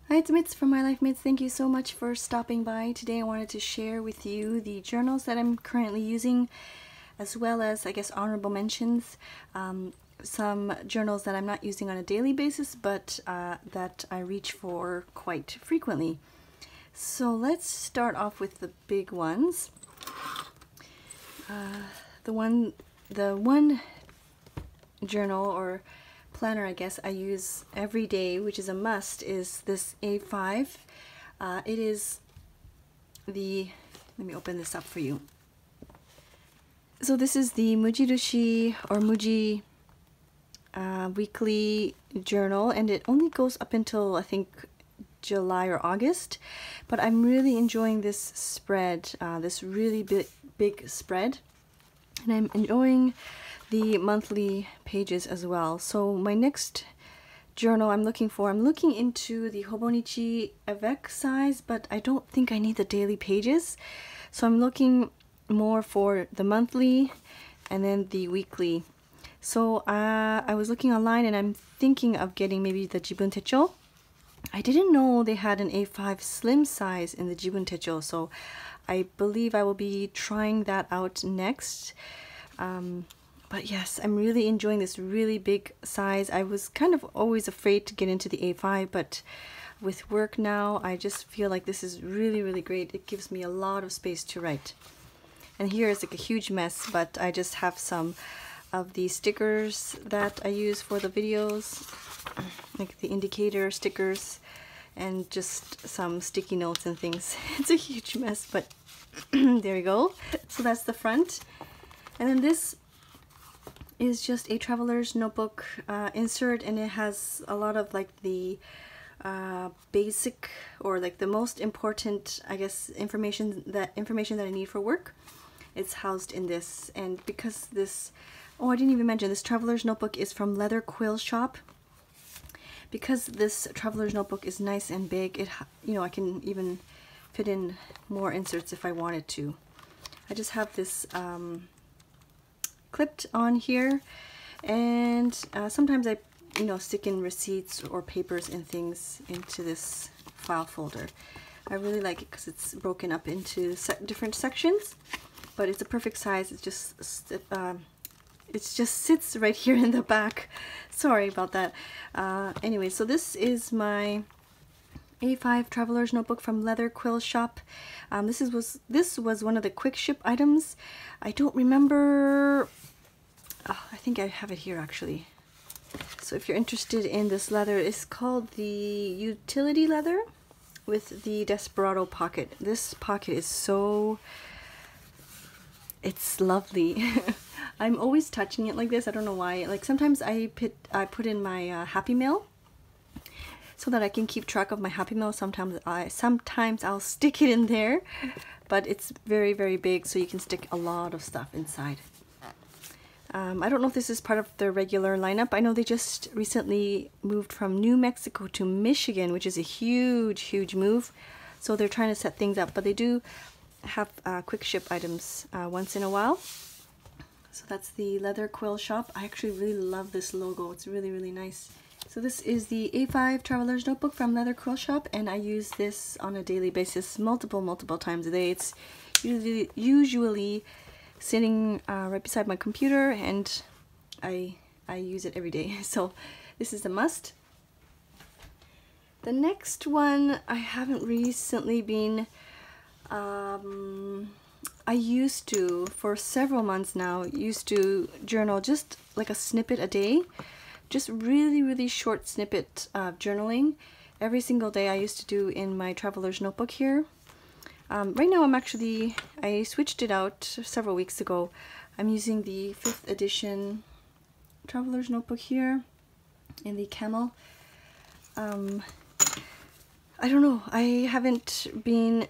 Hi, it's Mitz from My Life Mitz. Thank you so much for stopping by. Today I wanted to share with you the journals that I'm currently using, as well as, I guess, honorable mentions. Some journals that I'm not using on a daily basis, but that I reach for quite frequently. So let's start off with the big ones. The one journal or planner, I guess, I use every day, which is a must, is this A5. It is the, let me open this up for you. So this is the Mujirushi or Muji weekly journal, and it only goes up until I think July or August, but I'm really enjoying this spread, this really big spread, and I'm enjoying the monthly pages as well. So my next journal I'm looking into the Hobonichi avec size, but I don't think I need the daily pages. So I'm looking more for the monthly and then the weekly. So I was looking online and I'm thinking of getting maybe the Jibun Techo. I didn't know they had an A5 slim size in the Jibun Techo, so I believe I will be trying that out next. But yes, I'm really enjoying this really big size. I was kind of always afraid to get into the A5, but with work now, I just feel like this is really, really great. It gives me a lot of space to write. And here is like a huge mess, but I just have some of the stickers that I use for the videos, like the indicator stickers, and just some sticky notes and things. It's a huge mess, but there we go. So that's the front. And then this is just a traveler's notebook insert, and it has a lot of like the basic or like the most important, I guess, information that I need for work. It's housed in this, and because this, oh, I didn't even mention, this traveler's notebook is from Leather Quill Shop. Because this traveler's notebook is nice and big, it, you know, I can even fit in more inserts if I wanted to. I just have this clipped on here, and sometimes I, you know, stick in receipts or papers and things into this file folder. I really like it because it's broken up into different sections, but it's a perfect size. It just sits right here in the back. Sorry about that. Anyway, so this is my A5 Traveler's Notebook from Leather Quill Shop. This was one of the quick ship items. I don't remember. Oh, I think I have it here actually. So if you're interested in this leather, it's called the Utility Leather with the Desperado pocket. This pocket is so, it's lovely. I'm always touching it like this. I don't know why. Like sometimes I put in my Happy Mail so that I can keep track of my Happy Mail. Sometimes I'll stick it in there, but it's very, very big, so you can stick a lot of stuff inside. I don't know if this is part of their regular lineup. I know they just recently moved from New Mexico to Michigan, which is a huge, huge move. So they're trying to set things up, but they do have quick ship items once in a while. So that's the Leather Quill Shop. I actually really love this logo. It's really, really nice. So this is the A5 Traveler's Notebook from Leather Quill Shop, and I use this on a daily basis multiple times a day. It's usually sitting right beside my computer, and I use it every day. So this is a must. The next one I haven't recently been, I used to, for several months now, used to journal just like a snippet a day. Just really, really short snippet of journaling every single day I used to do in my traveler's notebook here. Right now I switched it out several weeks ago. I'm using the 5th edition traveler's notebook here in the camel. I don't know, I haven't been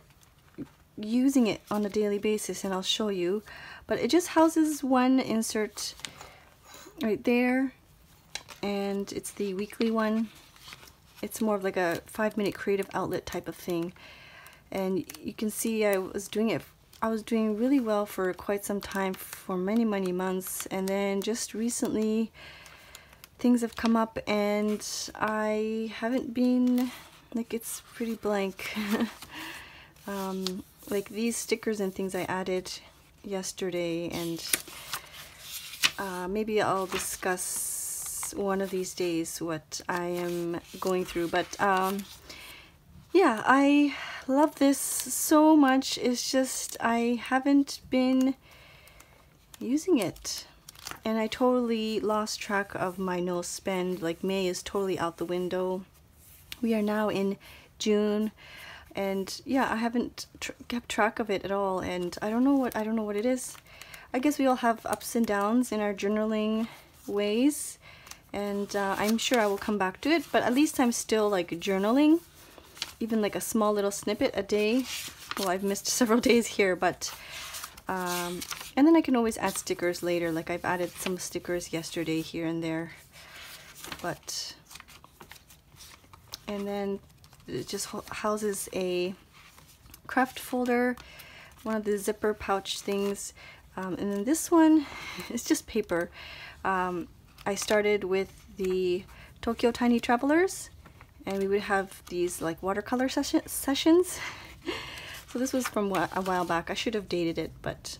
using it on a daily basis, and I'll show you, but it just houses one insert right there, and it's the weekly one. It's more of like a 5-minute creative outlet type of thing. And you can see I was doing really well for quite some time, for many months, and then just recently things have come up and I haven't been like it's pretty blank. Like these stickers and things I added yesterday, and maybe I'll discuss one of these days what I am going through. But yeah, I love this so much. It's just I haven't been using it, and I totally lost track of my no spend. Like May is totally out the window. We are now in June, and yeah, I haven't kept track of it at all, and I don't know what it is. I guess we all have ups and downs in our journaling ways, and I'm sure I will come back to it, but at least I'm still like journaling, even like a small little snippet a day. Well, I've missed several days here, but and then I can always add stickers later. Like I've added some stickers yesterday here and there, but and then it just houses a craft folder, one of the zipper pouch things, and then this one is just paper. I started with the Tokyo Tiny Travelers, and we would have these like watercolor sessions. So this was from a while back. I should have dated it, but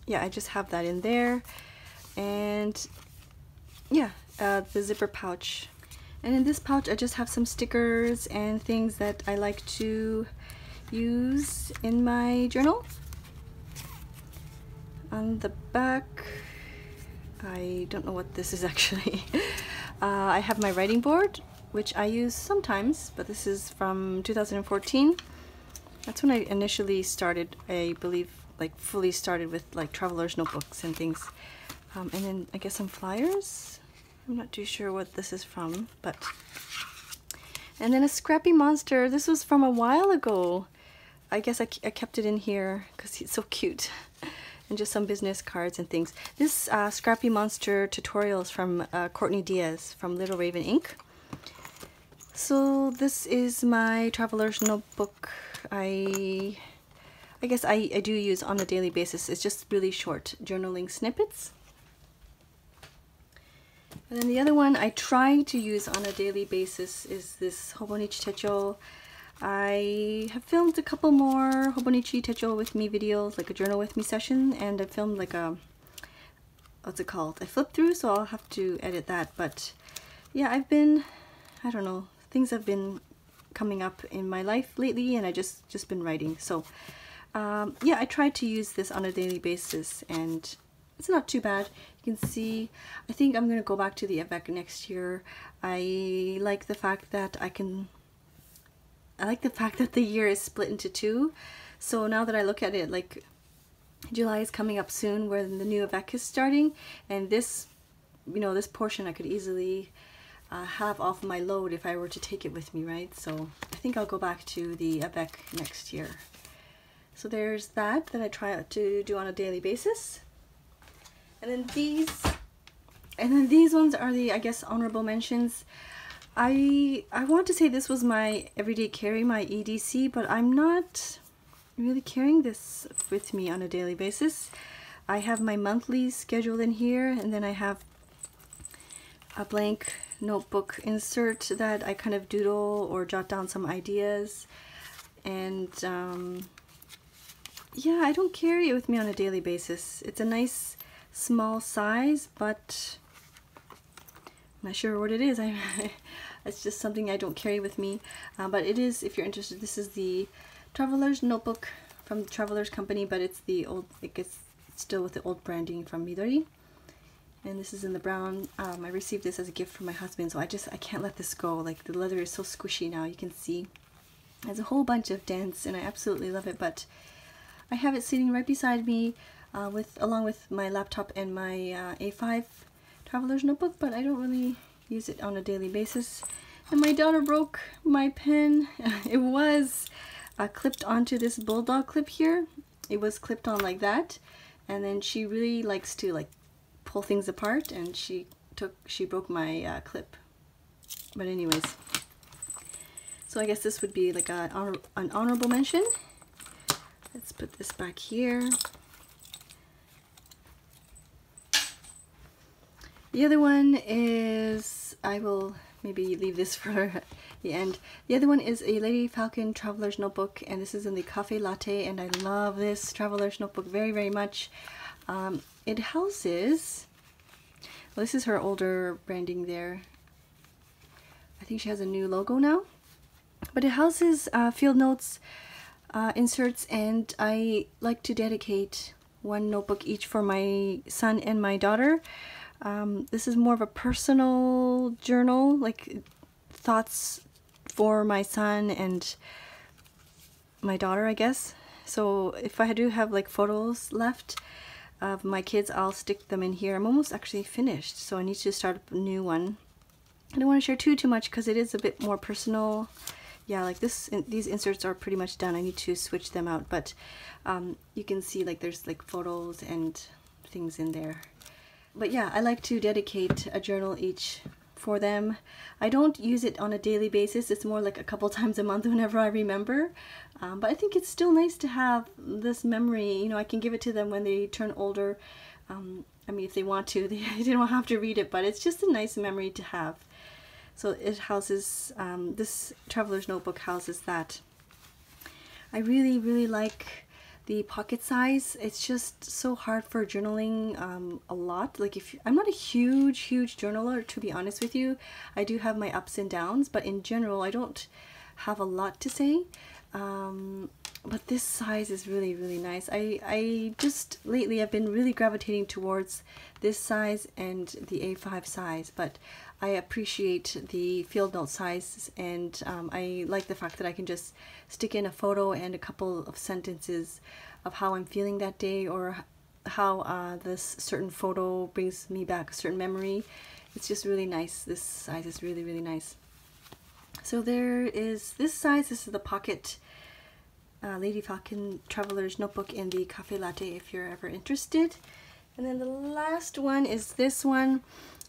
yeah, I just have that in there. And yeah, the zipper pouch. And in this pouch I just have some stickers and things that I like to use in my journal. On the back, I don't know what this is actually. I have my writing board, which I use sometimes, but this is from 2014. That's when I initially started, I believe, like fully started with like traveler's notebooks and things. And then I guess some flyers. I'm not too sure what this is from, but... And then a Scrappy Monster. This was from a while ago. I guess I kept it in here because he's so cute. And just some business cards and things. This Scrappy Monster tutorial is from Courtney Diaz from Little Raven Ink. So this is my traveler's notebook. I guess I do use on a daily basis. It's just really short journaling snippets. And then the other one I try to use on a daily basis is this Hobonichi Techo. I have filmed a couple more Hobonichi Techo with me videos, like a journal with me session, and I filmed like a, what's it called? I flipped through, so I'll have to edit that. But yeah, I've been, I don't know, things have been coming up in my life lately, and I just been writing. So yeah, I try to use this on a daily basis, and it's not too bad. You can see, I think I'm going to go back to the Avec next year. I like the fact that the year is split into two. So now that I look at it, like July is coming up soon where the new Avec is starting, and this, you know, this portion I could easily have off my load if I were to take it with me, right? So I think I'll go back to the Avec next year. So there's that I try to do on a daily basis. And then these ones are the, I guess, honorable mentions. I want to say this was my everyday carry, my EDC, but I'm not really carrying this with me on a daily basis. I have my monthly schedule in here, and then I have a blank notebook insert that I kind of doodle or jot down some ideas. And yeah, I don't carry it with me on a daily basis. It's a nice small size, but I'm not sure what it is. It's just something I don't carry with me, but it is, if you're interested, this is the Traveler's Notebook from the Traveler's Company, but it's the old, it gets still with the old branding from Midori. And this is in the brown. I received this as a gift from my husband, so I can't let this go. Like, the leather is so squishy now, you can see. There's a whole bunch of dents, and I absolutely love it, but I have it sitting right beside me along with my laptop and my A5 Traveler's Notebook, but I don't really use it on a daily basis. And my daughter broke my pen. It was clipped onto this bulldog clip here. It was clipped on like that, and then she really likes to like pull things apart, and she broke my clip. But anyways, so I guess this would be like an honorable mention. Let's put this back here. The other one is, I will maybe leave this for the end. The other one is a Lady Falcon Traveler's Notebook, and this is in the Cafe Latte, and I love this Traveler's Notebook very, very much. It houses, well, this is her older branding there. I think she has a new logo now. But it houses field notes, inserts, and I like to dedicate one notebook each for my son and my daughter. This is more of a personal journal, like thoughts for my son and my daughter, I guess. So if I do have like photos left of my kids, I'll stick them in here. I'm almost actually finished, so I need to start a new one. I don't want to share too much because it is a bit more personal. Yeah, like these inserts are pretty much done. I need to switch them out, but you can see like there's like photos and things in there. But yeah, I like to dedicate a journal each for them. I don't use it on a daily basis. It's more like a couple times a month whenever I remember. But I think it's still nice to have this memory. You know, I can give it to them when they turn older. I mean, if they want to, they don't have to read it, but it's just a nice memory to have. So it houses, this Traveler's Notebook houses that. I really, really like the pocket size. It's just so hard for journaling a lot. Like I'm not a huge journaler, to be honest with you. I do have my ups and downs, but in general, I don't have a lot to say. But this size is really, really nice. I just lately I've been really gravitating towards this size and the A5 size, but I appreciate the field note size, and I like the fact that I can just stick in a photo and a couple of sentences of how I'm feeling that day, or how this certain photo brings me back a certain memory. It's just really nice. This size is really, really nice. So there is this size. This is the pocket Lady Falcon Traveler's Notebook in the Cafe Latte if you're ever interested. And then the last one is this one.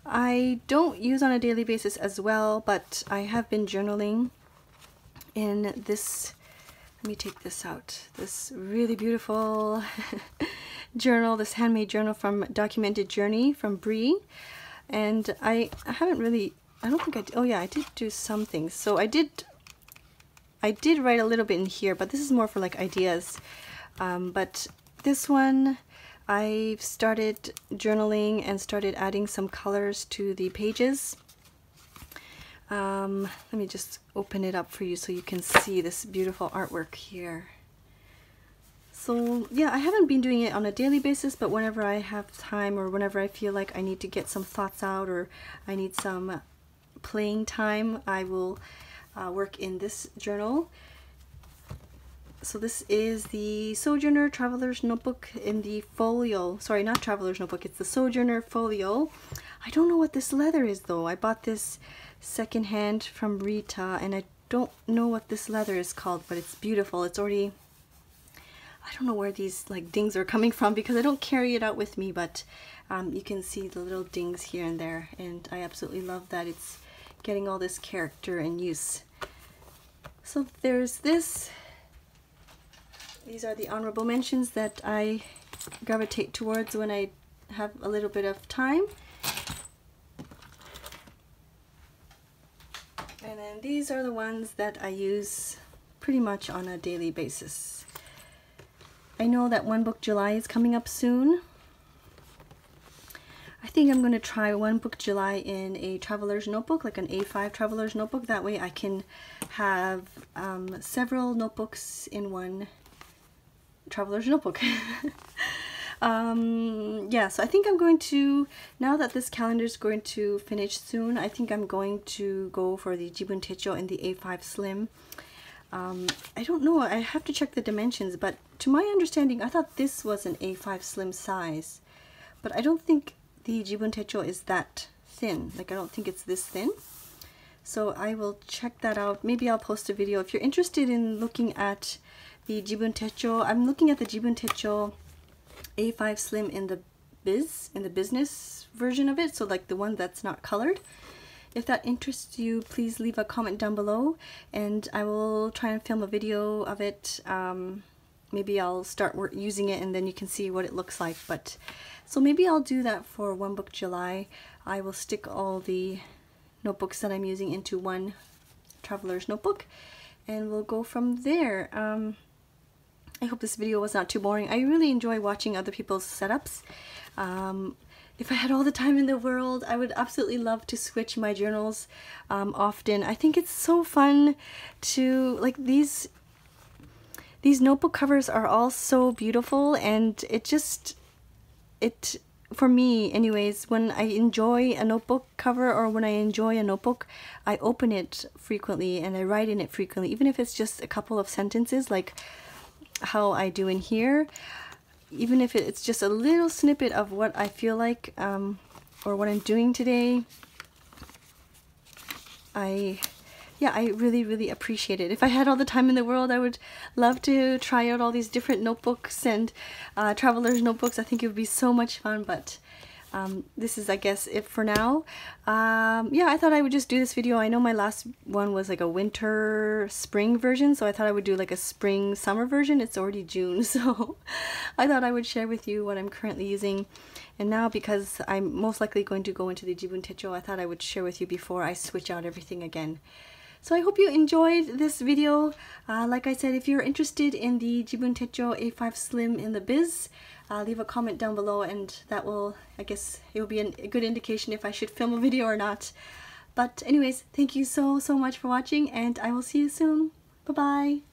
I don't use on a daily basis as well, but I have been journaling in this. Let me take this out. This really beautiful journal, this handmade journal from Documented Journey from Brie. And I haven't really, I don't think I did, oh yeah, I did do some things. So I did write a little bit in here, but this is more for like ideas. But this one, I've started journaling and started adding some colors to the pages. Let me just open it up for you so you can see this beautiful artwork here. So yeah, I haven't been doing it on a daily basis, but whenever I have time or whenever I feel like I need to get some thoughts out or I need some playing time, I will work in this journal. So this is the Sojourner Traveler's Notebook in the folio. Sorry, not Traveler's Notebook, it's the Sojourner folio. I don't know what this leather is though. I bought this secondhand from Rita, and I don't know what this leather is called, but it's beautiful. It's already, I don't know where these like dings are coming from because I don't carry it out with me, but you can see the little dings here and there, and I absolutely love that it's getting all this character and use. So there's this. These are the honorable mentions that I gravitate towards when I have a little bit of time. And then these are the ones that I use pretty much on a daily basis. I know that One Book July is coming up soon. I think I'm going to try One Book July in a traveler's notebook, like an A5 traveler's notebook. That way I can have several notebooks in one traveler's notebook. Yeah, so I think I'm going to, now that this calendar is going to finish soon, I think I'm going to go for the Jibun Techo in the A5 Slim. I don't know, I have to check the dimensions, but to my understanding, I thought this was an A5 Slim size, but I don't think the Jibun Techo is that thin. Like, I don't think it's this thin. So I will check that out. Maybe I'll post a video. If you're interested in looking at the Jibun Techo, I'm looking at the Jibun Techo A5 Slim in the business version of it, so like the one that's not colored. If that interests you, please leave a comment down below and I will try and film a video of it. Maybe I'll start using it and then you can see what it looks like. But so maybe I'll do that for One Book July. I will stick all the notebooks that I'm using into one Traveler's Notebook, and we'll go from there. I hope this video was not too boring. I really enjoy watching other people's setups. If I had all the time in the world, I would absolutely love to switch my journals often. I think it's so fun to, like, these notebook covers are all so beautiful, and for me anyways, when I enjoy a notebook cover or when I enjoy a notebook, I open it frequently and I write in it frequently, even if it's just a couple of sentences like how I do in here. Even if it's just a little snippet of what I feel like or what I'm doing today, I really appreciate it. If I had all the time in the world, I would love to try out all these different notebooks and traveler's notebooks. I think it would be so much fun, but this is, I guess, it for now. Yeah, I thought I would just do this video. I know my last one was like a winter spring version, so I thought I would do like a spring summer version. It's already June, so I thought I would share with you what I'm currently using. And now, because I'm most likely going to go into the Jibun Techo, I thought I would share with you before I switch out everything again. So I hope you enjoyed this video. Like I said, if you're interested in the Jibun Techo A5 Slim in the biz, leave a comment down below, and that will, I guess, it will be a good indication if I should film a video or not. But anyways, thank you so much for watching, and I will see you soon. Bye bye.